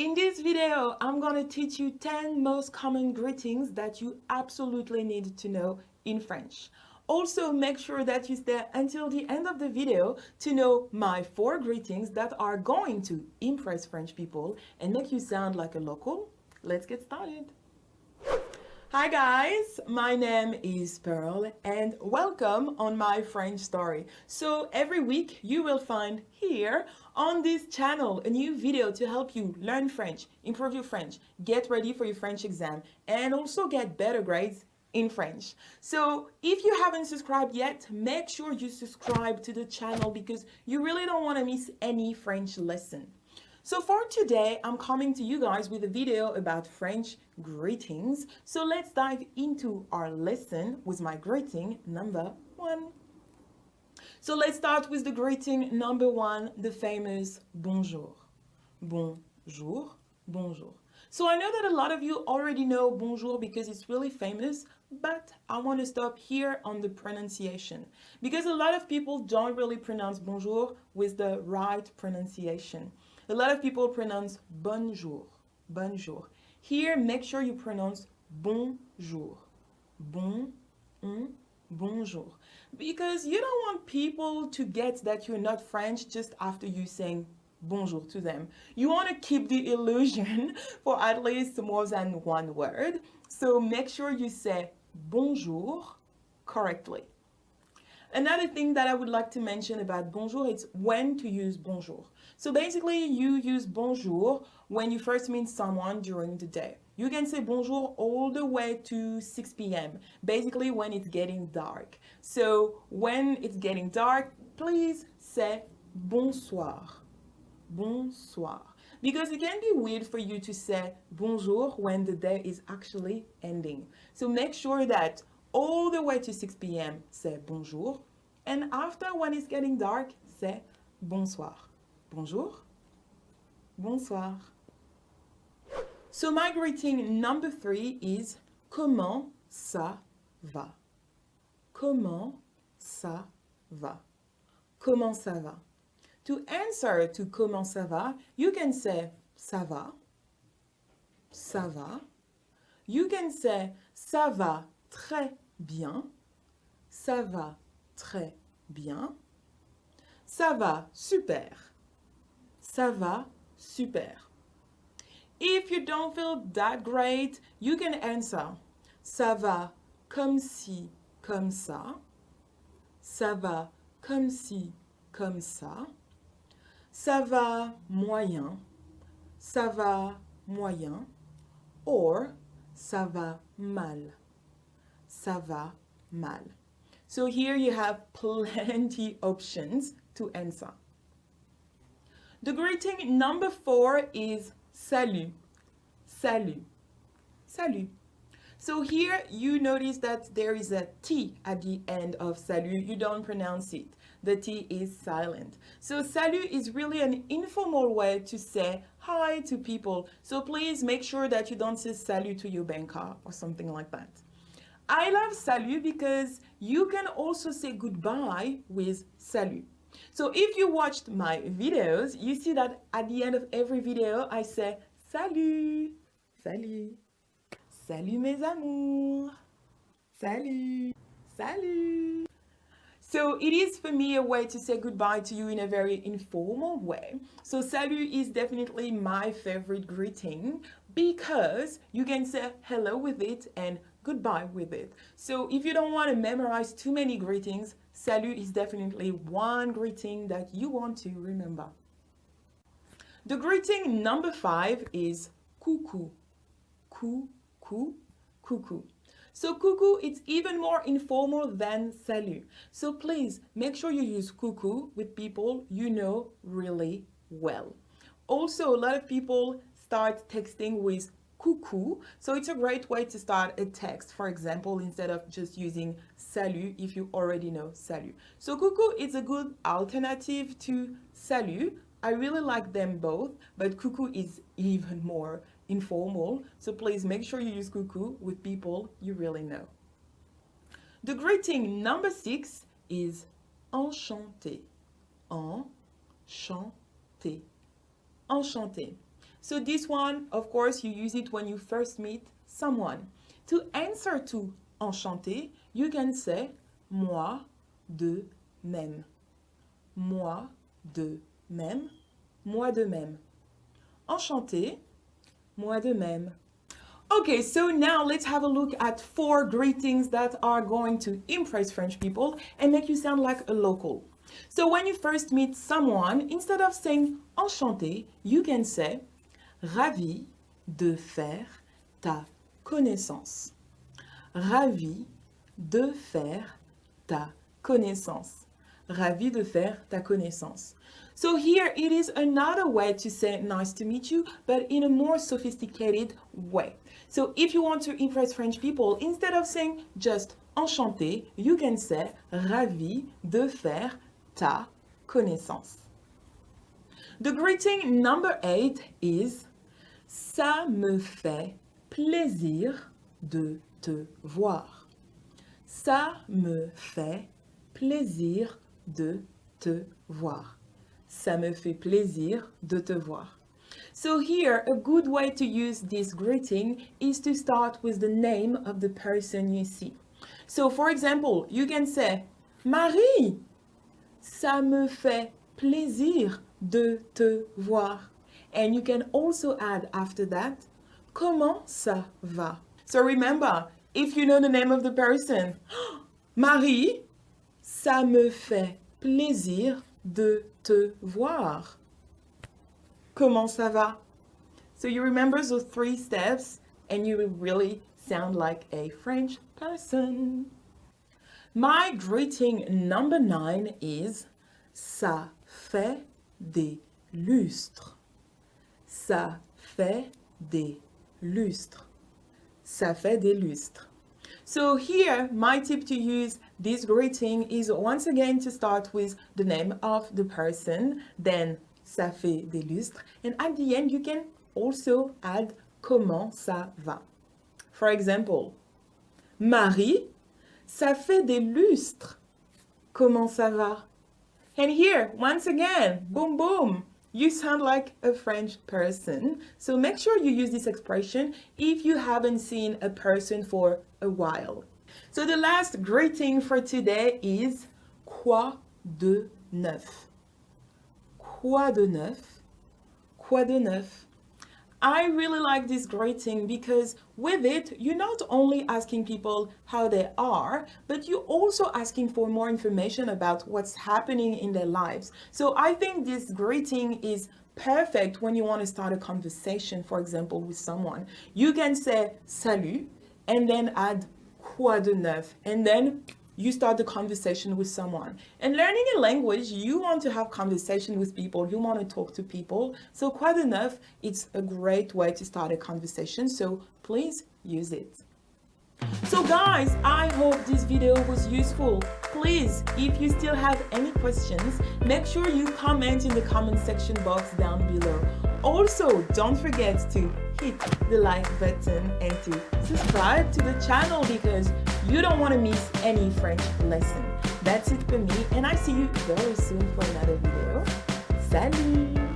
In this video, I'm going to teach you 10 most common greetings that you absolutely need to know in French. Also, make sure that you stay until the end of the video to know my 4 greetings that are going to impress French people and make you sound like a local. Let's get started. Hi guys, my name is Pearl and welcome on my French story. So every week you will find here on this channel a new video to help you learn French, improve your French, get ready for your French exam, and also get better grades in French. So if you haven't subscribed yet, make sure you subscribe to the channel because you really don't want to miss any French lesson. So for today, I'm coming to you guys with a video about French greetings. So let's dive into our lesson with my greeting number 1. So let's start with the greeting number 1, the famous bonjour. Bonjour, bonjour. So I know that a lot of you already know bonjour because it's really famous, but I want to stop here on the pronunciation because a lot of people don't really pronounce bonjour with the right pronunciation. A lot of people pronounce bonjour, bonjour. Here, make sure you pronounce bonjour, bonjour. Because you don't want people to get that you're not French just after you saying bonjour to them. You want to keep the illusion for at least more than one word. So make sure you say bonjour correctly. Another thing that I would like to mention about bonjour is when to use bonjour. So basically you use bonjour when you first meet someone during the day. You can say bonjour all the way to 6 p.m. basically when it's getting dark. So when it's getting dark, please say bonsoir, bonsoir. Because it can be weird for you to say bonjour when the day is actually ending. So make sure that all the way to 6 p.m. say bonjour. And after when it's getting dark, say bonsoir. Bonjour, bonsoir. So my greeting number 3 is comment ça va? Comment ça va? Comment ça va? To answer to comment ça va, you can say ça va, ça va. You can say ça va très bien, ça va très bien, ça va super, ça va super. If you don't feel that great, you can answer ça va comme ci, comme ça, ça va comme ci, comme ça, ça va moyen, ça va moyen, or ça va mal, ça va mal. So here you have plenty options to answer. The greeting number 4 is salut, salut, salut. So here you notice that there is a T at the end of salut. You don't pronounce it. The T is silent. So salut is really an informal way to say hi to people. So please make sure that you don't say salut to your banker or something like that. I love salut because you can also say goodbye with salut. So if you watched my videos, you see that at the end of every video, I say salut, salut, salut mes amours, salut, salut. So it is for me a way to say goodbye to you in a very informal way. So salut is definitely my favorite greeting because you can say hello with it and goodbye with it. So if you don't want to memorize too many greetings, salut is definitely one greeting that you want to remember. The greeting number 5 is coucou, coucou, coucou. So coucou, it's even more informal than salut. So please make sure you use coucou with people you know really well. Also, a lot of people start texting with coucou, so it's a great way to start a text, for example, instead of just using salut if you already know salut. So coucou is a good alternative to salut. I really like them both, but coucou is even more informal, so please make sure you use coucou with people you really know. The greeting number 6 is enchanté, enchanté, enchanté. So this one, of course, you use it when you first meet someone. To answer to enchanté, you can say moi de même. Moi de même. Moi de même. Enchanté, moi de même. Okay, so now let's have a look at 4 greetings that are going to impress French people and make you sound like a local. So when you first meet someone, instead of saying enchanté, you can say Ravi de faire ta connaissance. Ravi de faire ta connaissance. Ravi de faire ta connaissance. So here it is another way to say nice to meet you, but in a more sophisticated way. So if you want to impress French people, instead of saying just enchanté, you can say ravi de faire ta connaissance. The greeting number 8 is ça me fait plaisir de te voir. Ça me fait plaisir de te voir. Ça me fait plaisir de te voir. So here, a good way to use this greeting is to start with the name of the person you see. So for example, you can say, Marie, ça me fait plaisir de te voir. And you can also add after that, comment ça va? So remember, if you know the name of the person, Marie, ça me fait plaisir de te voir. Comment ça va? So you remember those 3 steps and you will really sound like a French person. My greeting number 9 is ça fait des lustres. Ça fait des lustres. Ça fait des lustres. So here, my tip to use this greeting is once again to start with the name of the person, then ça fait des lustres, and at the end you can also add comment ça va. For example, Marie, ça fait des lustres. Comment ça va? And here, once again, boom, boom, you sound like a French person. So make sure you use this expression if you haven't seen a person for a while. So the last greeting for today is Quoi neuf? Quoi neuf? Quoi neuf? I really like this greeting because with it, you're not only asking people how they are, but you're also asking for more information about what's happening in their lives. So I think this greeting is perfect when you want to start a conversation, for example, with someone. You can say salut and then add quoi de neuf, and then you start the conversation with someone. And learning a language, you want to have conversation with people, you want to talk to people. So quoi de neuf, it's a great way to start a conversation, so please use it. So guys, I hope this video was useful. Please, if you still have any questions, make sure you comment in the comment section box down below. Also, don't forget to hit the like button and to subscribe to the channel because you don't want to miss any French lesson. That's it for me, and I see you very soon for another video. Salut!